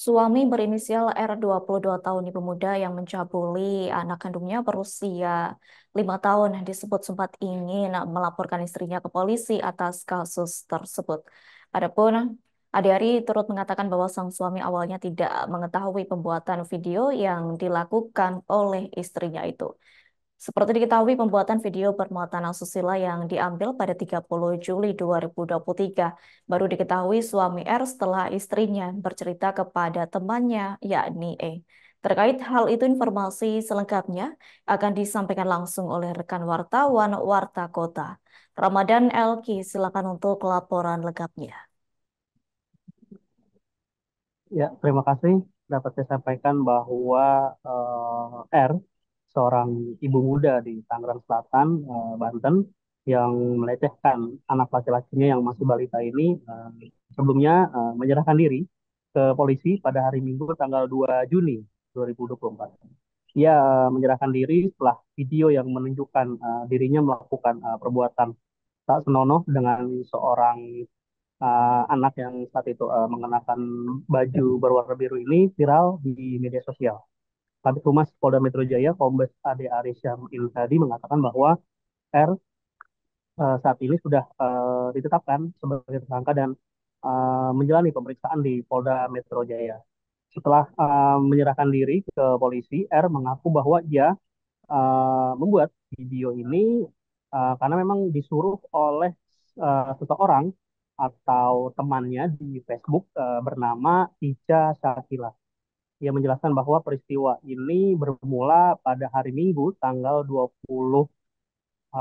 Suami berinisial R 22 tahun ibu muda yang mencabuli anak kandungnya berusia 5 tahun disebut sempat ingin melaporkan istrinya ke polisi atas kasus tersebut. Adapun Adi turut mengatakan bahwa sang suami awalnya tidak mengetahui pembuatan video yang dilakukan oleh istrinya itu. Seperti diketahui, pembuatan video bermuatan asusila yang diambil pada 30 Juli 2023 baru diketahui suami R setelah istrinya bercerita kepada temannya, yakni E. Terkait hal itu, informasi selengkapnya akan disampaikan langsung oleh rekan wartawan Warta Kota. Ramadan Elki, silakan untuk laporan lengkapnya. Ya, terima kasih. Dapat saya sampaikan bahwa R, seorang ibu muda di Tangerang Selatan, Banten, yang melecehkan anak laki-lakinya yang masih balita ini, sebelumnya menyerahkan diri ke polisi pada hari Minggu tanggal 2 Juni 2024. Ia menyerahkan diri setelah video yang menunjukkan dirinya melakukan perbuatan tak senonoh dengan seorang anak yang saat itu mengenakan baju berwarna biru ini viral di media sosial. Kabid Humas Polda Metro Jaya, Kombes Ade Arysyam tadi mengatakan bahwa R saat ini sudah ditetapkan sebagai tersangka dan menjalani pemeriksaan di Polda Metro Jaya. Setelah menyerahkan diri ke polisi, R mengaku bahwa ia membuat video ini karena memang disuruh oleh seseorang atau temannya di Facebook bernama Ica Sakila. Ia menjelaskan bahwa peristiwa ini bermula pada hari Minggu tanggal 28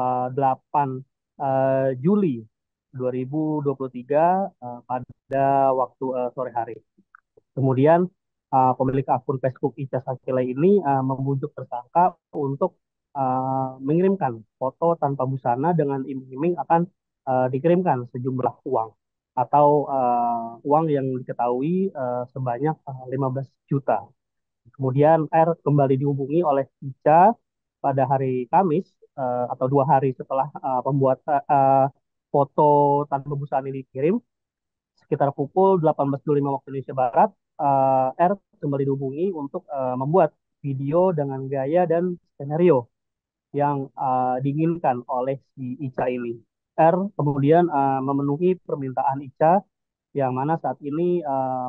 Juli 2023 pada waktu sore hari. Kemudian pemilik akun Facebook Ica Sakila ini membujuk tersangka untuk mengirimkan foto tanpa busana dengan iming-iming akan dikirimkan sejumlah uang atau uang yang diketahui sebanyak 15 juta. Kemudian R kembali dihubungi oleh Ica pada hari Kamis atau 2 hari setelah pembuatan foto tanpa busana ini dikirim sekitar pukul 18.25 waktu Indonesia Barat, R kembali dihubungi untuk membuat video dengan gaya dan skenario yang diinginkan oleh si Ica ini. R kemudian memenuhi permintaan Ica yang mana saat ini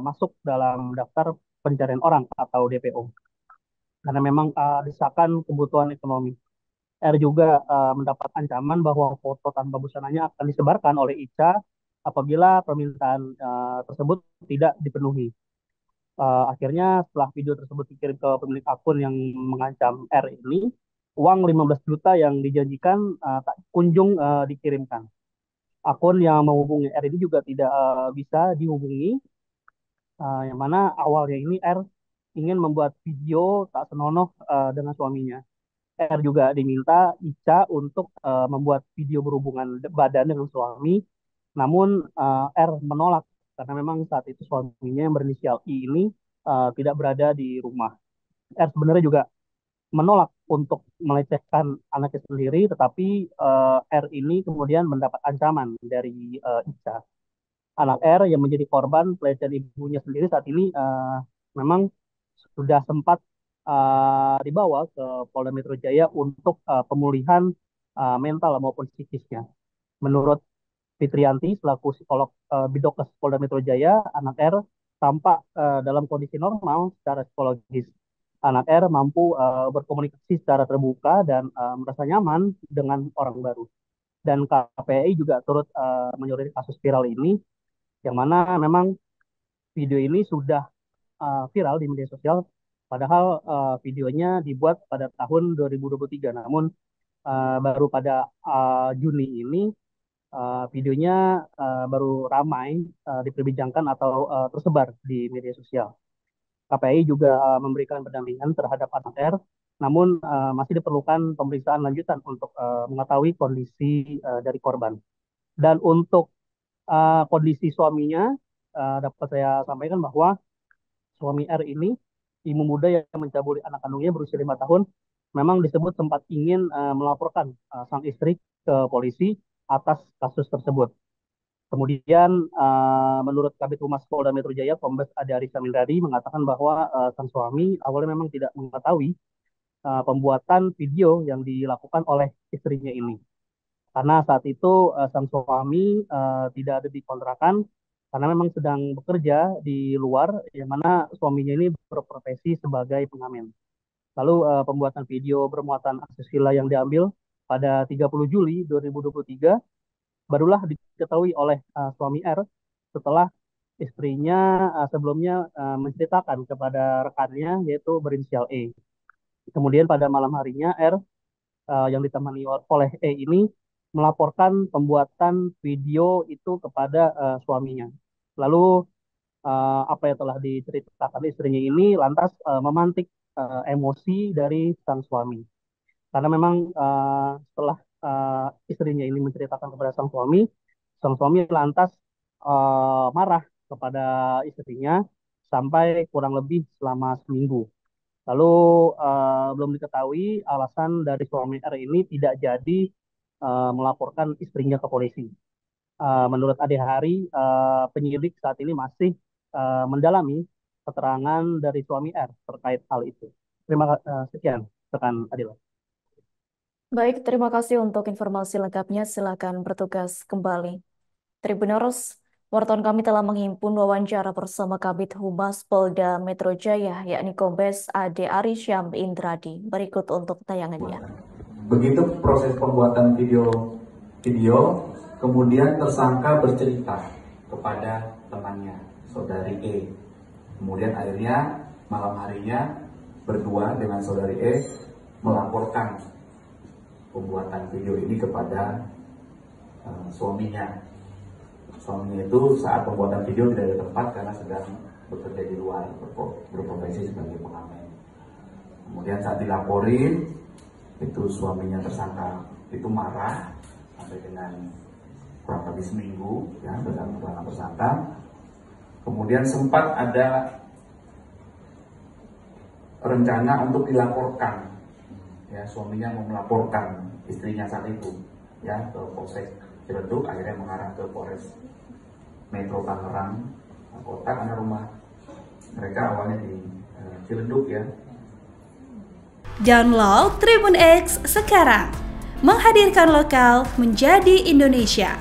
masuk dalam daftar pencarian orang atau DPO karena memang desakan kebutuhan ekonomi. R juga mendapat ancaman bahwa foto tanpa busananya akan disebarkan oleh Ica apabila permintaan tersebut tidak dipenuhi. Akhirnya setelah video tersebut dikirim ke pemilik akun yang mengancam R ini, uang 15 juta yang dijanjikan tak kunjung dikirimkan. Akun yang menghubungi R ini juga tidak bisa dihubungi, yang mana awalnya ini R ingin membuat video tak senonoh dengan suaminya. R juga diminta Ica untuk membuat video berhubungan badan dengan suami, namun R menolak karena memang saat itu suaminya yang berinisial I ini tidak berada di rumah. R sebenarnya juga menolak untuk melecehkan anaknya sendiri, tetapi R ini kemudian mendapat ancaman dari Ica. Anak R yang menjadi korban pelecehan ibunya sendiri saat ini memang sudah sempat dibawa ke Polda Metro Jaya untuk pemulihan mental maupun psikisnya. Menurut Fitrianti selaku psikolog Bidokes Polda Metro Jaya, anak R tampak dalam kondisi normal secara psikologis. Anak R mampu berkomunikasi secara terbuka dan merasa nyaman dengan orang baru. Dan KPI juga turut menyoroti kasus viral ini, yang mana memang video ini sudah viral di media sosial, padahal videonya dibuat pada tahun 2023. Namun baru pada Juni ini videonya baru ramai diperbincangkan atau tersebar di media sosial. KPI juga memberikan pendampingan terhadap anak R, namun masih diperlukan pemeriksaan lanjutan untuk mengetahui kondisi dari korban. Dan untuk kondisi suaminya, dapat saya sampaikan bahwa suami R ini, ibu muda yang mencabuli anak kandungnya berusia 5 tahun, memang disebut sempat ingin melaporkan sang istri ke polisi atas kasus tersebut. Kemudian menurut Kabid Humas Polda Metro Jaya, Kombes Ade Arissa Minradi mengatakan bahwa sang suami awalnya memang tidak mengetahui pembuatan video yang dilakukan oleh istrinya ini. Karena saat itu sang suami tidak ada di kontrakan karena memang sedang bekerja di luar, yang mana suaminya ini berprofesi sebagai pengamen. Lalu pembuatan video bermuatan asusila yang diambil pada 30 Juli 2023 barulah diketahui oleh suami R setelah istrinya sebelumnya menceritakan kepada rekannya yaitu berinisial E. Kemudian pada malam harinya R yang ditemani oleh E ini melaporkan pembuatan video itu kepada suaminya. Lalu apa yang telah diceritakan istrinya ini lantas memantik emosi dari sang suami. Karena memang setelah istrinya ini menceritakan kepada sang suami lantas marah kepada istrinya sampai kurang lebih selama seminggu. Lalu belum diketahui alasan dari suami R ini tidak jadi melaporkan istrinya ke polisi. Menurut Ade Hari, penyidik saat ini masih mendalami keterangan dari suami R terkait hal itu. Terima kasih. Sekian, rekan Adila. Baik, terima kasih untuk informasi lengkapnya. Silakan bertugas kembali. Tribuners, wartawan kami telah menghimpun wawancara bersama Kabid Humas Polda Metro Jaya, yakni Kombes Ade Arissa Minradi. Berikut untuk tayangannya. Begitu proses pembuatan video, kemudian tersangka bercerita kepada temannya, saudari E. Kemudian akhirnya malam harinya berdua dengan saudari E melaporkan pembuatan video ini kepada suaminya. Suaminya itu saat pembuatan video tidak ada tempat karena sedang bekerja di luar, berprofesi sebagai pengamen. Kemudian saat dilaporin, itu suaminya tersangka itu marah sampai dengan kurang lebih seminggu ya dalam keterangan tersangka. Kemudian sempat ada rencana untuk dilaporkan, ya suaminya mau melaporkan istrinya saat itu ya ke Polsek Ciledug, akhirnya mengarah ke Polres Metro Tangerang Kota karena rumah mereka awalnya di Ciledug ya. Download Tribun X sekarang, menghadirkan lokal menjadi Indonesia.